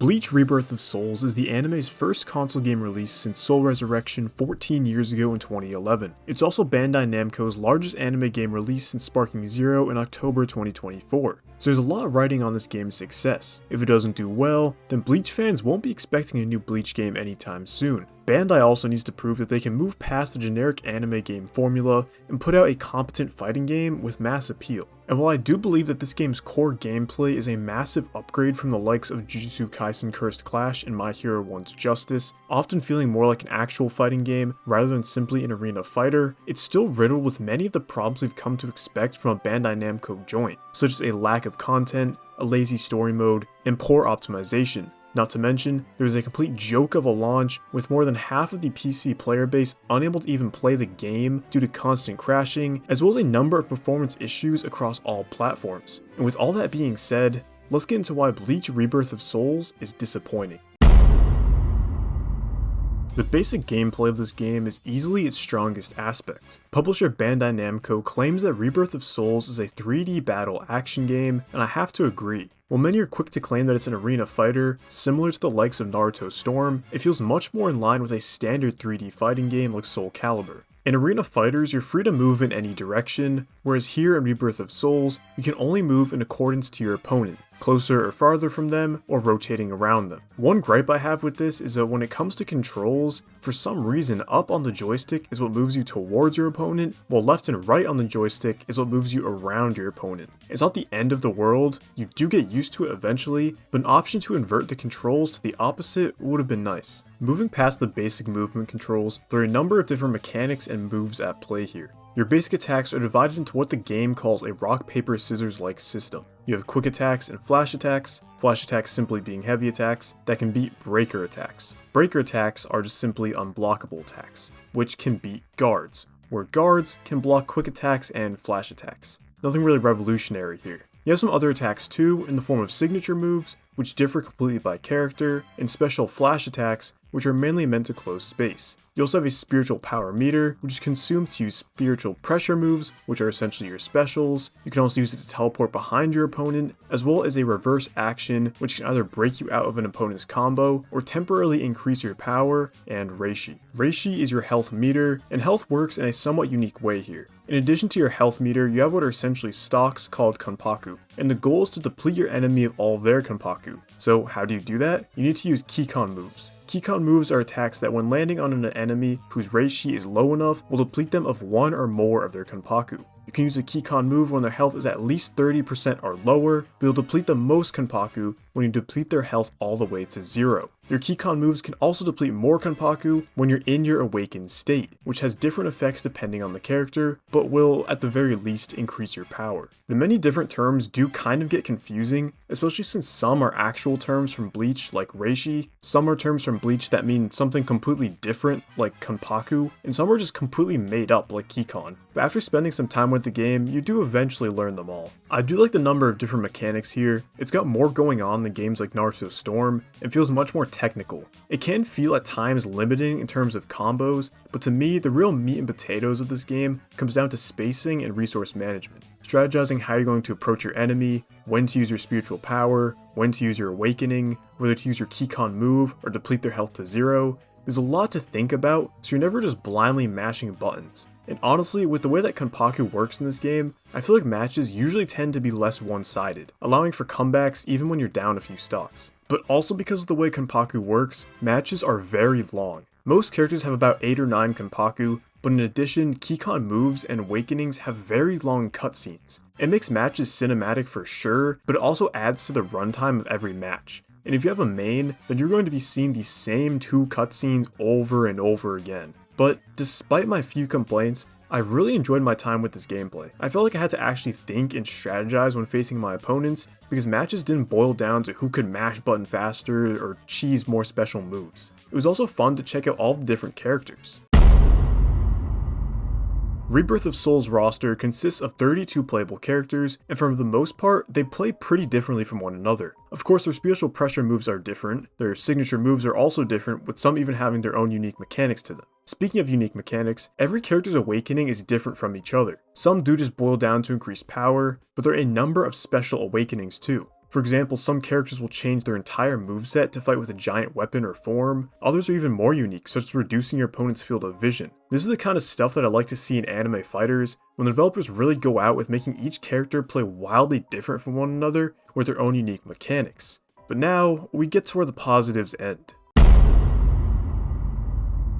Bleach Rebirth of Souls is the anime's first console game release since Soul Resurrection 14 years ago in 2011. It's also Bandai Namco's largest anime game release since Sparking Zero in October 2024. So there's a lot riding on this game's success. If it doesn't do well, then Bleach fans won't be expecting a new Bleach game anytime soon. Bandai also needs to prove that they can move past the generic anime game formula and put out a competent fighting game with mass appeal. And while I do believe that this game's core gameplay is a massive upgrade from the likes of Jujutsu Kaisen Cursed Clash and My Hero One's Justice, often feeling more like an actual fighting game rather than simply an arena fighter, it's still riddled with many of the problems we've come to expect from a Bandai Namco joint, such as a lack of content, a lazy story mode, and poor optimization. Not to mention, there is a complete joke of a launch with more than half of the PC player base unable to even play the game due to constant crashing, as well as a number of performance issues across all platforms. And with all that being said, let's get into why Bleach Rebirth of Souls is disappointing. The basic gameplay of this game is easily its strongest aspect. Publisher Bandai Namco claims that Rebirth of Souls is a 3D battle action game, and I have to agree. While many are quick to claim that it's an arena fighter, similar to the likes of Naruto Storm, it feels much more in line with a standard 3D fighting game like Soul Calibur. In arena fighters, you're free to move in any direction, whereas here in Rebirth of Souls, you can only move in accordance to your opponent, closer or farther from them, or rotating around them. One gripe I have with this is that when it comes to controls, for some reason up on the joystick is what moves you towards your opponent, while left and right on the joystick is what moves you around your opponent. It's not the end of the world, you do get used to it eventually, but an option to invert the controls to the opposite would have been nice. Moving past the basic movement controls, there are a number of different mechanics and moves at play here. Your basic attacks are divided into what the game calls a rock, paper, scissors-like system. You have quick attacks and flash attacks simply being heavy attacks that can beat breaker attacks. Breaker attacks are just simply unblockable attacks, which can beat guards, where guards can block quick attacks and flash attacks. Nothing really revolutionary here. You have some other attacks too, in the form of signature moves, which differ completely by character, and special flash attacks, which are mainly meant to close space. You also have a spiritual power meter, which is consumed to use spiritual pressure moves, which are essentially your specials. You can also use it to teleport behind your opponent, as well as a reverse action, which can either break you out of an opponent's combo, or temporarily increase your power, and Reishi. Reishi is your health meter, and health works in a somewhat unique way here. In addition to your health meter, you have what are essentially stocks called Kanpaku, and the goal is to deplete your enemy of all of their Kanpaku. So how do you do that? You need to use Kikon moves. Kikon moves are attacks that when landing on an enemy whose Reishi is low enough will deplete them of one or more of their Kanpaku. You can use a Kikon move when their health is at least 30% or lower, but you'll deplete the most Kanpaku when you deplete their health all the way to 0. Your Kikon moves can also deplete more Kanpaku when you're in your awakened state, which has different effects depending on the character, but will at the very least increase your power. The many different terms do kind of get confusing, especially since some are actual terms from Bleach like Reishi, some are terms from Bleach that mean something completely different like Kanpaku, and some are just completely made up like Kikon. But after spending some time with the game, you do eventually learn them all. I do like the number of different mechanics here. It's got more going on than games like Naruto Storm, and feels much more technical. It can feel at times limiting in terms of combos, but to me, the real meat and potatoes of this game comes down to spacing and resource management. Strategizing how you're going to approach your enemy, when to use your spiritual power, when to use your awakening, whether to use your Kikon move or deplete their health to 0. There's a lot to think about, so you're never just blindly mashing buttons. And honestly, with the way that Kanpaku works in this game, I feel like matches usually tend to be less one-sided, allowing for comebacks even when you're down a few stocks. But also because of the way Kanpaku works, matches are very long. Most characters have about 8 or 9 Kanpaku, but in addition, Kikon moves and awakenings have very long cutscenes. It makes matches cinematic for sure, but it also adds to the runtime of every match. And if you have a main, then you're going to be seeing the same 2 cutscenes over and over again. But despite my few complaints, I've really enjoyed my time with this gameplay. I felt like I had to actually think and strategize when facing my opponents, because matches didn't boil down to who could mash button faster or cheese more special moves. It was also fun to check out all the different characters. Rebirth of Souls roster consists of 32 playable characters, and for the most part, they play pretty differently from one another. Of course, their spiritual pressure moves are different, their signature moves are also different, with some even having their own unique mechanics to them. Speaking of unique mechanics, every character's awakening is different from each other. Some do just boil down to increase power, but there are a number of special awakenings too. For example, some characters will change their entire moveset to fight with a giant weapon or form. Others are even more unique, such as reducing your opponent's field of vision. This is the kind of stuff that I like to see in anime fighters, when the developers really go out with making each character play wildly different from one another with their own unique mechanics. But now, we get to where the positives end.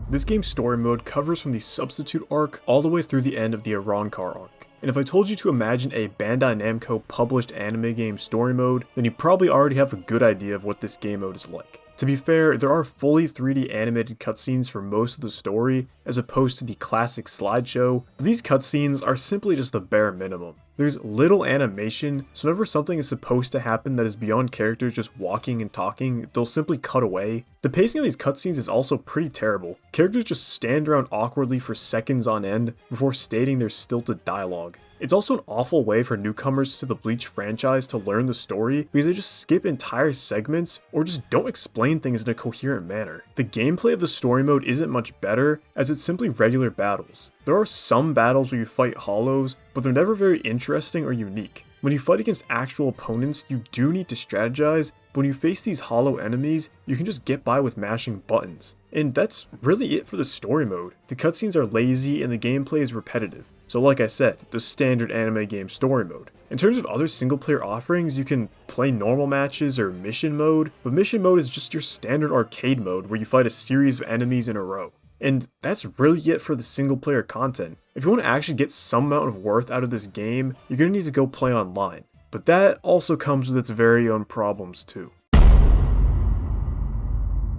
This game's story mode covers from the Substitute arc all the way through the end of the Arrancar arc. And if I told you to imagine a Bandai Namco published anime game story mode, then you probably already have a good idea of what this game mode is like. To be fair, there are fully 3D animated cutscenes for most of the story, as opposed to the classic slideshow, but these cutscenes are simply just the bare minimum. There's little animation, so whenever something is supposed to happen that is beyond characters just walking and talking, they'll simply cut away. The pacing of these cutscenes is also pretty terrible. Characters just stand around awkwardly for seconds on end before stating their stilted dialogue. It's also an awful way for newcomers to the Bleach franchise to learn the story because they just skip entire segments or just don't explain things in a coherent manner. The gameplay of the story mode isn't much better, as it's simply regular battles. There are some battles where you fight hollows, but they're never very interesting or unique. When you fight against actual opponents, you do need to strategize, but when you face these hollow enemies, you can just get by with mashing buttons. And that's really it for the story mode. The cutscenes are lazy and the gameplay is repetitive. So like I said, the standard anime game story mode. In terms of other single player offerings, you can play normal matches or mission mode, but mission mode is just your standard arcade mode where you fight a series of enemies in a row. And that's really it for the single player content. If you want to actually get some amount of worth out of this game, you're going to need to go play online. But that also comes with its very own problems too.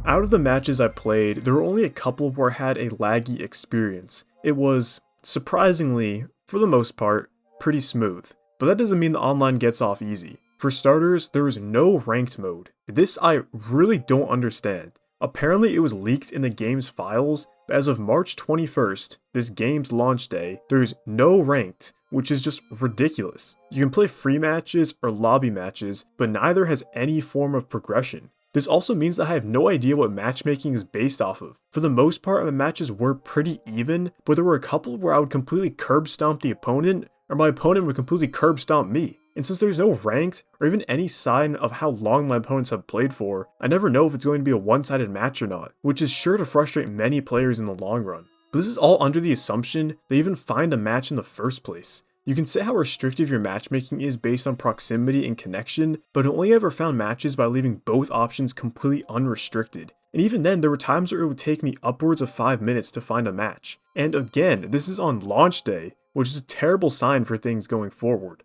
Out of the matches I played, there were only a couple where I had a laggy experience. It was, surprisingly, for the most part, pretty smooth. But that doesn't mean the online gets off easy. For starters, there was no ranked mode. This I really don't understand. Apparently it was leaked in the game's files, but as of March 21st, this game's launch day, there's no ranked, which is just ridiculous. You can play free matches or lobby matches, but neither has any form of progression. This also means that I have no idea what matchmaking is based off of. For the most part, my matches were pretty even, but there were a couple where I would completely curb stomp the opponent, or my opponent would completely curb stomp me. And since there's no ranked, or even any sign of how long my opponents have played for, I never know if it's going to be a one-sided match or not, which is sure to frustrate many players in the long run. But this is all under the assumption they even find a match in the first place. You can say how restrictive your matchmaking is based on proximity and connection, but I only ever found matches by leaving both options completely unrestricted. And even then, there were times where it would take me upwards of 5 minutes to find a match. And again, this is on launch day, which is a terrible sign for things going forward.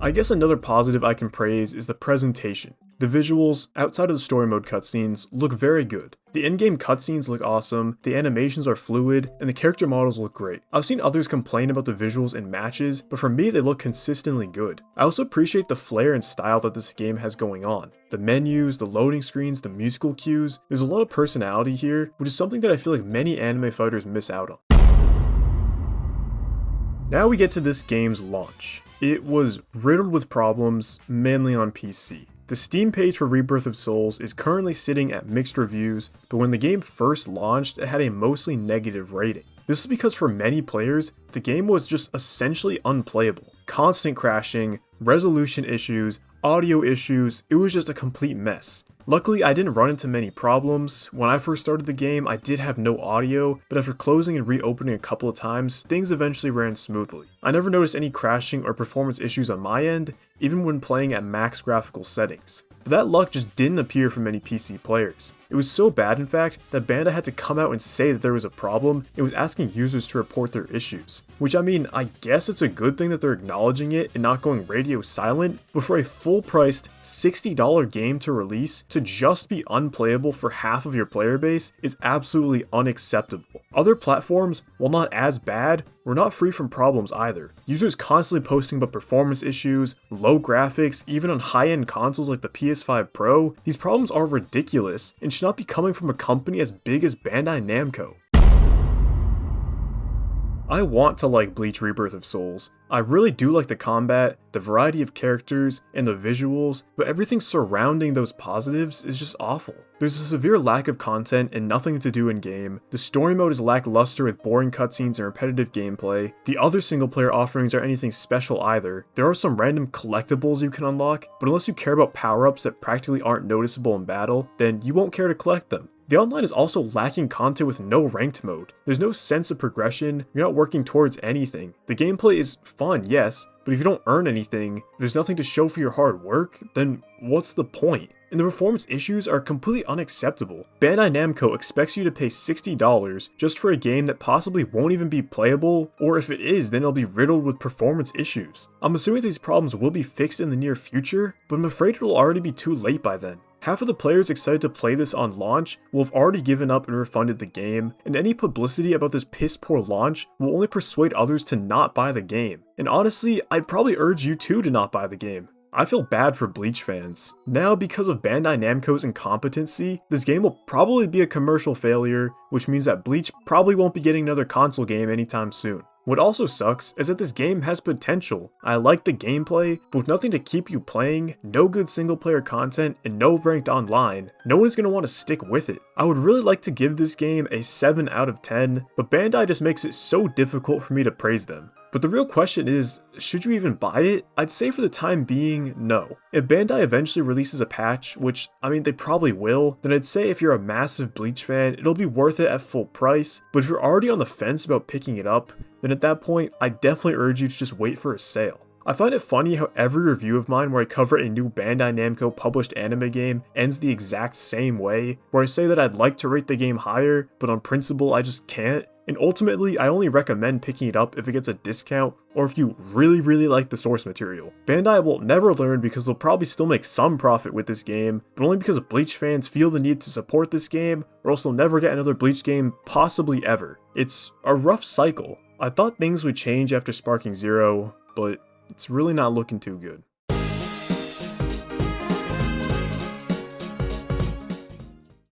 I guess another positive I can praise is the presentation. The visuals, outside of the story mode cutscenes, look very good. The in-game cutscenes look awesome, the animations are fluid, and the character models look great. I've seen others complain about the visuals in matches, but for me they look consistently good. I also appreciate the flair and style that this game has going on. The menus, the loading screens, the musical cues, there's a lot of personality here, which is something that I feel like many anime fighters miss out on. Now we get to this game's launch. It was riddled with problems, mainly on PC. The Steam page for Rebirth of Souls is currently sitting at mixed reviews, but when the game first launched, it had a mostly negative rating. This is because for many players, the game was just essentially unplayable. Constant crashing, resolution issues, audio issues, it was just a complete mess. Luckily, I didn't run into many problems. When I first started the game, I did have no audio, but after closing and reopening a couple of times, things eventually ran smoothly. I never noticed any crashing or performance issues on my end, even when playing at max graphical settings. But that luck just didn't appear for many PC players. It was so bad, in fact, that Bandai had to come out and say that there was a problem and was asking users to report their issues. Which, I mean, I guess it's a good thing that they're acknowledging it and not going radio silent, but for a full-priced $60 game to release, to just be unplayable for half of your player base is absolutely unacceptable. Other platforms, while not as bad, were not free from problems either. Users constantly posting about performance issues, low graphics, even on high-end consoles like the PS5 Pro. These problems are ridiculous and should not be coming from a company as big as Bandai Namco. I want to like Bleach Rebirth of Souls. I really do like the combat, the variety of characters, and the visuals, but everything surrounding those positives is just awful. There's a severe lack of content and nothing to do in game, the story mode is lackluster with boring cutscenes and repetitive gameplay, the other single player offerings aren't anything special either, there are some random collectibles you can unlock, but unless you care about power-ups that practically aren't noticeable in battle, then you won't care to collect them. The online is also lacking content with no ranked mode. There's no sense of progression, you're not working towards anything. The gameplay is fun, yes, but if you don't earn anything, there's nothing to show for your hard work, then what's the point? And the performance issues are completely unacceptable. Bandai Namco expects you to pay $60 just for a game that possibly won't even be playable, or if it is, then it'll be riddled with performance issues. I'm assuming these problems will be fixed in the near future, but I'm afraid it'll already be too late by then. Half of the players excited to play this on launch will have already given up and refunded the game, and any publicity about this piss poor launch will only persuade others to not buy the game. And honestly, I'd probably urge you too to not buy the game. I feel bad for Bleach fans. Now, because of Bandai Namco's incompetency, this game will probably be a commercial failure, which means that Bleach probably won't be getting another console game anytime soon. What also sucks is that this game has potential. I like the gameplay, but with nothing to keep you playing, no good single player content, and no ranked online, no one is going to want to stick with it. I would really like to give this game a 7 out of 10, but Bandai just makes it so difficult for me to praise them. But the real question is, should you even buy it? I'd say for the time being, no. If Bandai eventually releases a patch, which, I mean, they probably will, then I'd say if you're a massive Bleach fan, it'll be worth it at full price, but if you're already on the fence about picking it up, then at that point, I definitely urge you to just wait for a sale. I find it funny how every review of mine where I cover a new Bandai Namco published anime game ends the exact same way, where I say that I'd like to rate the game higher, but on principle I just can't. And ultimately, I only recommend picking it up if it gets a discount or if you really like the source material. Bandai will never learn because they'll probably still make some profit with this game, but only because Bleach fans feel the need to support this game, or else they'll never get another Bleach game, possibly ever. It's a rough cycle. I thought things would change after Sparking Zero, but it's really not looking too good.